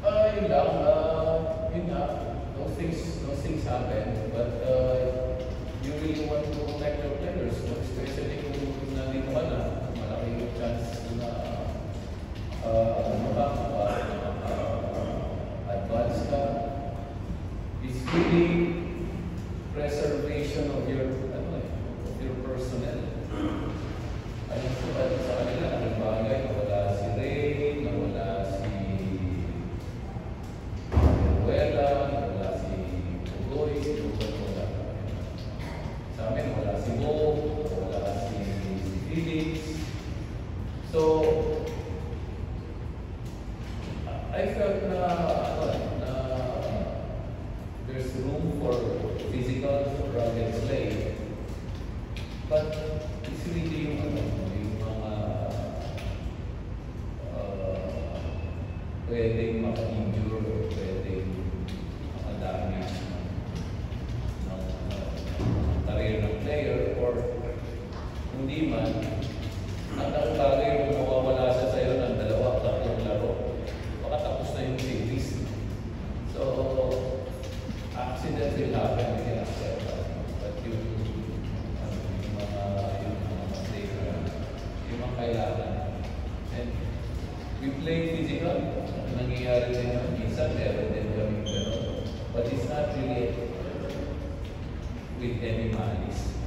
Yun lang, yun nga, those things happen, but you really want to protect your players, especially kung nandito ka na, malaki yung chance na advance ka. It's really preservation of your personnel. Ayun po sa kanila, ang bagay, nawala si Ray, nawala si Ruela, nawala si Pugoy, wala. Sa amin, wala si Mo, wala si Felix. So, I felt na there's room for physical rugged play, but it's really yung mga pwedeng maka-injure, pwedeng maka-damage ng career ng player, or hindi man, ang bagay kung mawawala siya sa'yo ng 2-3 laro, baka tapos na yung series. So, accidents will happen, we can accept that. But yung mga mistake yung mga kailangan. And we play physical, nangyayari din yun. Minsan meron din kami gano'n. But it's not really with any malice.